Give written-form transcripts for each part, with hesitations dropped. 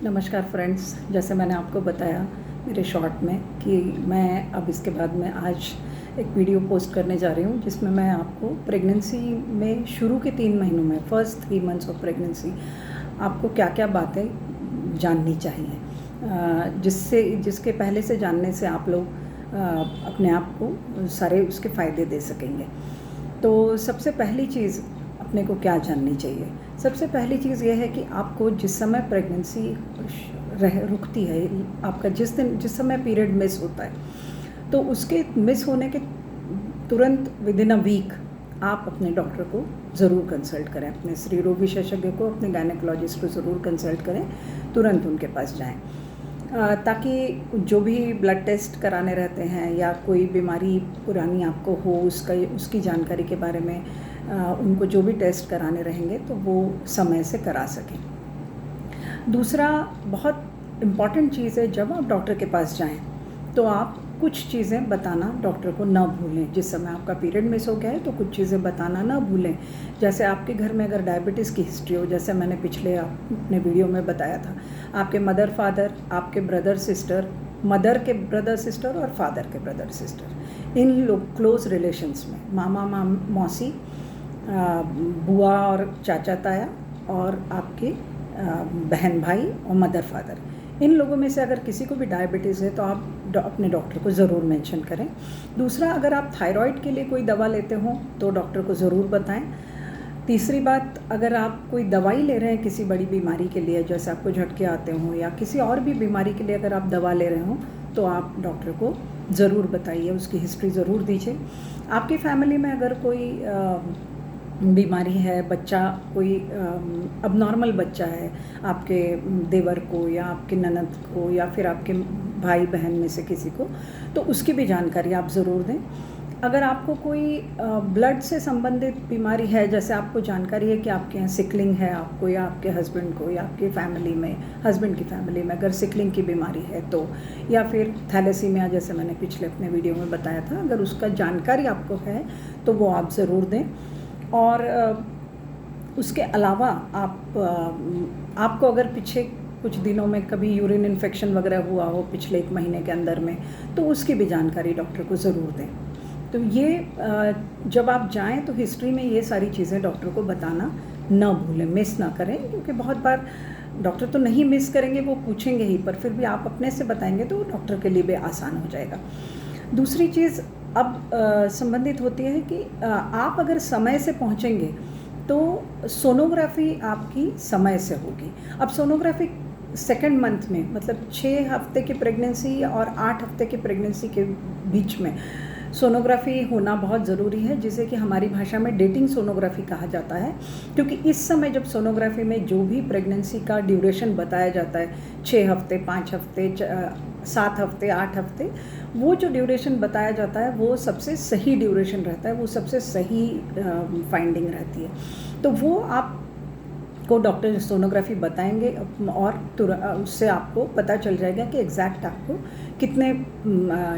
नमस्कार फ्रेंड्स, जैसे मैंने आपको बताया मेरे शॉर्ट में कि मैं अब इसके बाद में आज एक वीडियो पोस्ट करने जा रही हूँ जिसमें मैं आपको प्रेगनेंसी में शुरू के 3 महीनों में फर्स्ट 3 मंथ्स ऑफ प्रेगनेंसी आपको क्या क्या बातें जाननी चाहिए, जिसके पहले से जानने से आप लोग अपने आप को सारे उसके फ़ायदे दे सकेंगे। तो सबसे पहली चीज़ अपने को क्या जाननी चाहिए? सबसे पहली चीज़ ये है कि आपको जिस समय प्रेगनेंसी रुकती है, आपका जिस समय पीरियड मिस होता है, तो उसके मिस होने के तुरंत विदिन अ वीक आप अपने डॉक्टर को ज़रूर कंसल्ट करें, अपने स्त्री रोग विशेषज्ञ को, अपने गायनेकोलॉजिस्ट को ज़रूर कंसल्ट करें, तुरंत उनके पास जाएं, ताकि जो भी ब्लड टेस्ट कराने रहते हैं या कोई बीमारी पुरानी आपको हो उसकी जानकारी के बारे में उनको जो भी टेस्ट कराने रहेंगे तो वो समय से करा सकें। दूसरा बहुत इम्पॉर्टेंट चीज़ है, जब आप डॉक्टर के पास जाएं तो आप कुछ चीज़ें बताना डॉक्टर को ना भूलें। जिस समय आपका पीरियड मिस हो गया है तो कुछ चीज़ें बताना ना भूलें। जैसे आपके घर में अगर डायबिटीज़ की हिस्ट्री हो, जैसे मैंने पिछले अपने वीडियो में बताया था, आपके मदर फादर, आपके ब्रदर सिस्टर, मदर के ब्रदर सिस्टर और फादर के ब्रदर सिस्टर, इन लोग क्लोज रिलेशंस में मामा मौसी, बुआ और चाचा ताया और आपके बहन भाई और मदर फादर, इन लोगों में से अगर किसी को भी डायबिटीज़ है तो आप अपने डॉक्टर को ज़रूर मेंशन करें। दूसरा, अगर आप थायराइड के लिए कोई दवा लेते हो तो डॉक्टर को ज़रूर बताएं। तीसरी बात, अगर आप कोई दवाई ले रहे हैं किसी बड़ी बीमारी के लिए, जैसे आपको झटके आते हों या किसी और भी बीमारी के लिए अगर आप दवा ले रहे हो तो आप डॉक्टर को ज़रूर बताइए, उसकी हिस्ट्री ज़रूर दीजिए। आपकी फैमिली में अगर कोई बीमारी है, बच्चा कोई अबनॉर्मल बच्चा है, आपके देवर को या आपके ननद को या फिर आपके भाई बहन में से किसी को, तो उसकी भी जानकारी आप ज़रूर दें। अगर आपको कोई ब्लड से संबंधित बीमारी है, जैसे आपको जानकारी है कि आपके यहाँ सिकलिंग है आपको या आपके हस्बैंड को या आपकी फैमिली में, हस्बैंड की फैमिली में अगर सिकलिंग की बीमारी है तो, या फिर थैलेसीमिया जैसे मैंने पिछले अपने वीडियो में बताया था, अगर उसका जानकारी आपको है तो वो आप ज़रूर दें। और उसके अलावा आपको अगर पीछे कुछ दिनों में कभी यूरिन इन्फेक्शन वगैरह हुआ हो पिछले 1 महीने के अंदर में, तो उसकी भी जानकारी डॉक्टर को ज़रूर दें। तो ये जब आप जाएं तो हिस्ट्री में ये सारी चीज़ें डॉक्टर को बताना ना भूलें, मिस ना करें, क्योंकि बहुत बार डॉक्टर तो नहीं मिस करेंगे, वो पूछेंगे ही, पर फिर भी आप अपने से बताएंगे तो डॉक्टर के लिए भी आसान हो जाएगा। दूसरी चीज़ अब संबंधित होती है कि आप अगर समय से पहुंचेंगे तो सोनोग्राफी आपकी समय से होगी। अब सोनोग्राफी सेकेंड मंथ में, मतलब 6 हफ्ते की प्रेगनेंसी और 8 हफ्ते की प्रेगनेंसी के बीच में सोनोग्राफी होना बहुत ज़रूरी है, जिसे कि हमारी भाषा में डेटिंग सोनोग्राफी कहा जाता है। क्योंकि इस समय जब सोनोग्राफी में जो भी प्रेगनेंसी का ड्यूरेशन बताया जाता है, 6 हफ्ते, 5 हफ्ते, 7 हफ्ते, 8 हफ्ते, वो जो ड्यूरेशन बताया जाता है वो सबसे सही ड्यूरेशन रहता है, वो सबसे सही फाइंडिंग रहती है। तो वो आप को डॉक्टर सोनोग्राफी बताएंगे और उससे आपको पता चल जाएगा कि एग्जैक्ट आपको कितने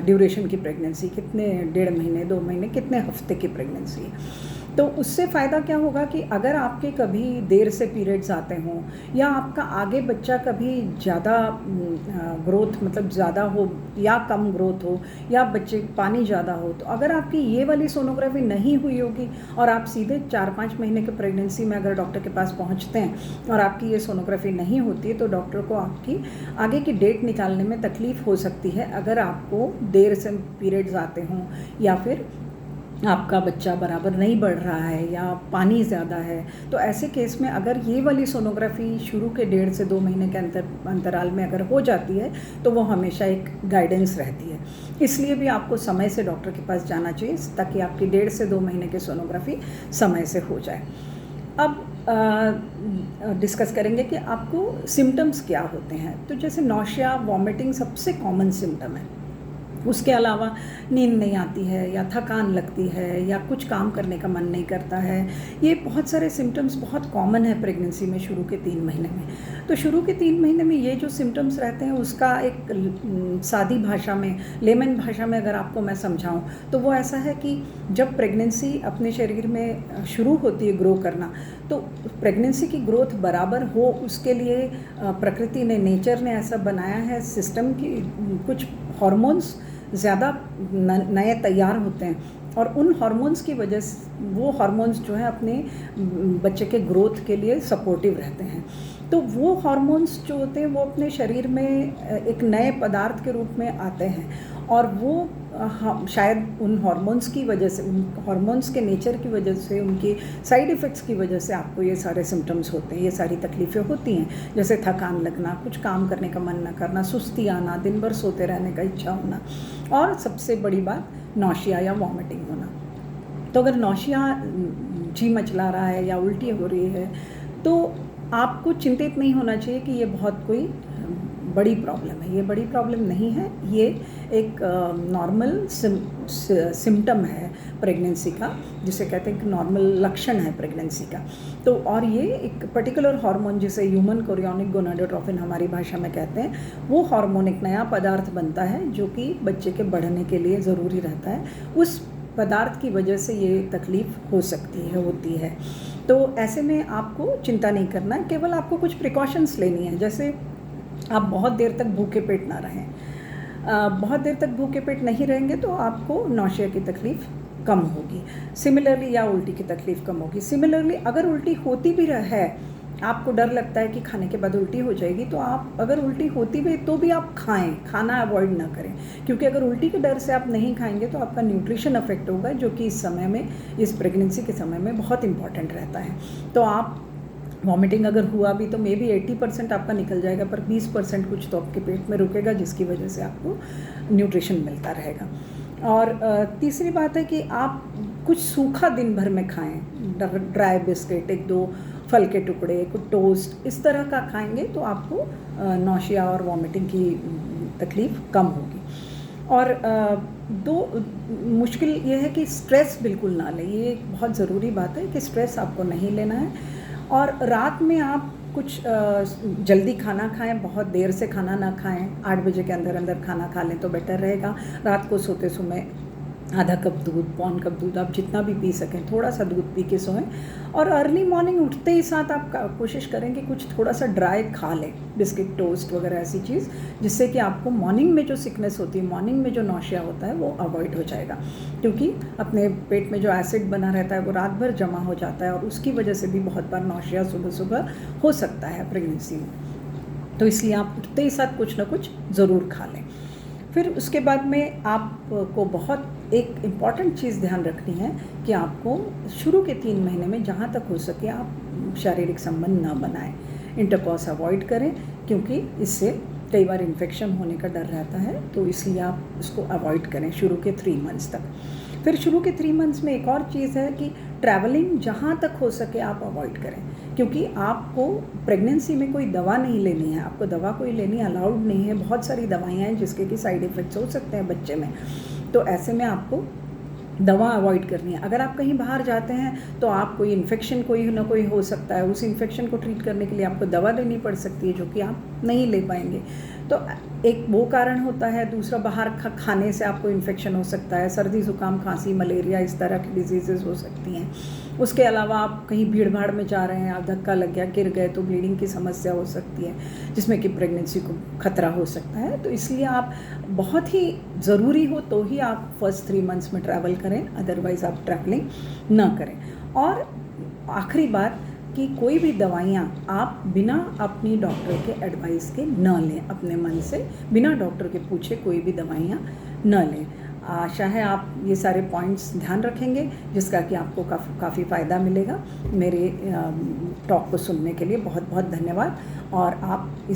ड्यूरेशन की प्रेगनेंसी, कितने 1.5 महीने, 2 महीने, कितने हफ्ते की प्रेगनेंसी है। तो उससे फ़ायदा क्या होगा कि अगर आपके कभी देर से पीरियड्स आते हों या आपका आगे बच्चा कभी ज़्यादा ग्रोथ, मतलब ज़्यादा हो या कम ग्रोथ हो या बच्चे पानी ज़्यादा हो, तो अगर आपकी ये वाली सोनोग्राफी नहीं हुई होगी और आप सीधे 4-5 महीने के प्रेगनेंसी में अगर डॉक्टर के पास पहुंचते हैं और आपकी ये सोनोग्राफी नहीं होती है, तो डॉक्टर को आपकी आगे की डेट निकालने में तकलीफ़ हो सकती है, अगर आपको देर से पीरियड्स आते हों या फिर आपका बच्चा बराबर नहीं बढ़ रहा है या पानी ज़्यादा है। तो ऐसे केस में अगर ये वाली सोनोग्राफी शुरू के 1.5 से 2 महीने के अंतराल में अगर हो जाती है तो वो हमेशा एक गाइडेंस रहती है। इसलिए भी आपको समय से डॉक्टर के पास जाना चाहिए ताकि आपकी 1.5 से 2 महीने की सोनोग्राफी समय से हो जाए। अब डिस्कस करेंगे कि आपको सिम्टम्स क्या होते हैं। तो जैसे नौशिया, वॉमिटिंग सबसे कॉमन सिम्टम है। उसके अलावा नींद नहीं आती है या थकान लगती है या कुछ काम करने का मन नहीं करता है। ये बहुत सारे सिम्टम्स बहुत कॉमन है प्रेगनेंसी में शुरू के 3 महीने में। तो शुरू के 3 महीने में ये जो सिम्टम्स रहते हैं उसका एक सादी भाषा में, लेमन भाषा में अगर आपको मैं समझाऊं तो वो ऐसा है कि जब प्रेगनेंसी अपने शरीर में शुरू होती है ग्रो करना, तो प्रेगनेंसी की ग्रोथ बराबर हो उसके लिए प्रकृति ने, नेचर ने ऐसा बनाया है सिस्टम की कुछ हार्मोन्स ज़्यादा नए तैयार होते हैं और उन हार्मोन्स की वजह से वो हार्मोन्स जो है अपने बच्चे के ग्रोथ के लिए सपोर्टिव रहते हैं। तो वो हार्मोन्स जो होते हैं वो अपने शरीर में एक नए पदार्थ के रूप में आते हैं और वो शायद उन हार्मोन्स की वजह से, उन हार्मोन्स के नेचर की वजह से, उनकी साइड इफ़ेक्ट्स की वजह से आपको ये सारे सिम्टम्स होते हैं, ये सारी तकलीफ़ें होती हैं। जैसे थकान लगना, कुछ काम करने का मन न करना, सुस्ती आना, दिन भर सोते रहने का इच्छा होना और सबसे बड़ी बात नौशिया या वॉमिटिंग होना। तो अगर नौशिया जी मचला रहा है या उल्टी हो रही है तो आपको चिंतित नहीं होना चाहिए कि ये बहुत कोई बड़ी प्रॉब्लम है। ये बड़ी प्रॉब्लम नहीं है, ये एक नॉर्मल सिम्टम है प्रेगनेंसी का, जिसे कहते हैं कि नॉर्मल लक्षण है प्रेगनेंसी का। तो और ये एक पर्टिकुलर हार्मोन जिसे ह्यूमन कोरियोनिक गोनाडोट्रोपिन हमारी भाषा में कहते हैं, वो हार्मोन एक नया पदार्थ बनता है जो कि बच्चे के बढ़ने के लिए ज़रूरी रहता है। उस पदार्थ की वजह से ये तकलीफ़ हो सकती है, होती है। तो ऐसे में आपको चिंता नहीं करना, केवल आपको कुछ प्रिकॉशंस लेनी है। जैसे आप बहुत देर तक भूखे पेट ना रहें। बहुत देर तक भूखे पेट नहीं रहेंगे तो आपको नौशिया की तकलीफ़ कम होगी। सिमिलरली या उल्टी की तकलीफ़ कम होगी। सिमिलरली अगर उल्टी होती भी है, आपको डर लगता है कि खाने के बाद उल्टी हो जाएगी, तो आप अगर उल्टी होती भी तो भी आप खाएं, खाना अवॉइड ना करें, क्योंकि अगर उल्टी के डर से आप नहीं खाएंगे तो आपका न्यूट्रिशन अफेक्ट होगा, जो कि इस समय में, इस प्रेगनेंसी के समय में बहुत इंपॉर्टेंट रहता है। तो आप वॉमिटिंग अगर हुआ भी तो मे बी 80% आपका निकल जाएगा, पर 20% कुछ तो आपके पेट में रुकेगा, जिसकी वजह से आपको न्यूट्रिशन मिलता रहेगा। और तीसरी बात है कि आप कुछ सूखा दिन भर में खाएं, ड्राई बिस्किट, 1-2 फल के टुकड़े, कुछ टोस्ट, इस तरह का खाएंगे तो आपको नौशिया और वॉमिटिंग की तकलीफ़ कम होगी। और मुश्किल ये है कि स्ट्रेस बिल्कुल ना लें। ये एक बहुत ज़रूरी बात है कि स्ट्रेस आपको नहीं लेना है। और रात में आप कुछ जल्दी खाना खाएं, बहुत देर से खाना ना खाएं। 8 बजे के अंदर अंदर खाना खा लें तो बेटर रहेगा। रात को सोते समय आधा कप दूध, पौन कप दूध, आप जितना भी पी सकें थोड़ा सा दूध पी के सोएं। और अर्ली मॉर्निंग उठते ही साथ आप कोशिश करें कि कुछ थोड़ा सा ड्राई खा लें, बिस्किट, टोस्ट वगैरह ऐसी चीज़, जिससे कि आपको मॉर्निंग में जो सिकनेस होती है, मॉर्निंग में जो नौशिया होता है वो अवॉइड हो जाएगा। क्योंकि अपने पेट में जो एसिड बना रहता है वो रात भर जमा हो जाता है और उसकी वजह से भी बहुत बार नौशिया सुबह सुबह हो सकता है प्रेगनेंसी में। तो इसलिए आप उठते ही साथ कुछ ना कुछ ज़रूर खा लें। फिर उसके बाद में आपको बहुत एक इम्पॉर्टेंट चीज़ ध्यान रखनी है कि आपको शुरू के 3 महीने में जहाँ तक हो सके आप शारीरिक संबंध ना बनाएं, इंटरकॉर्स अवॉइड करें, क्योंकि इससे कई बार इन्फेक्शन होने का डर रहता है। तो इसलिए आप इसको अवॉइड करें शुरू के 3 मंथ्स तक। फिर शुरू के 3 मंथ्स में एक और चीज़ है कि ट्रैवलिंग जहाँ तक हो सके आप अवॉइड करें, क्योंकि आपको प्रेगनेंसी में कोई दवा नहीं लेनी है, आपको दवा कोई लेनी अलाउड नहीं है। बहुत सारी दवाइयाँ हैं जिसके कि साइड इफ़ेक्ट्स हो सकते हैं बच्चे में, तो ऐसे में आपको दवा अवॉइड करनी है। अगर आप कहीं बाहर जाते हैं तो आप कोई इन्फेक्शन कोई ना कोई हो सकता है, उस इन्फेक्शन को ट्रीट करने के लिए आपको दवा लेनी पड़ सकती है, जो कि आप नहीं ले पाएंगे। तो एक वो कारण होता है। दूसरा, बाहर खाने से आपको इन्फेक्शन हो सकता है, सर्दी ज़ुकाम, खांसी, मलेरिया, इस तरह की डिजीज़ेज़ हो सकती हैं। उसके अलावा आप कहीं भीड़ भाड़ में जा रहे हैं, आप धक्का लग गया, गिर गए तो ब्लीडिंग की समस्या हो सकती है, जिसमें कि प्रेगनेंसी को खतरा हो सकता है। तो इसलिए आप बहुत ही ज़रूरी हो तो ही आप फर्स्ट 3 मंथ्स में ट्रैवल करें, अदरवाइज़ आप ट्रैवलिंग ना करें। और आखिरी बात कि कोई भी दवाइयाँ आप बिना अपनी डॉक्टर के एडवाइस के न लें, अपने मन से बिना डॉक्टर के पूछे कोई भी दवाइयाँ न लें। आशा है आप ये सारे पॉइंट्स ध्यान रखेंगे, जिसका कि आपको काफ़ी फ़ायदा मिलेगा। मेरे टॉक को सुनने के लिए बहुत बहुत धन्यवाद। और आप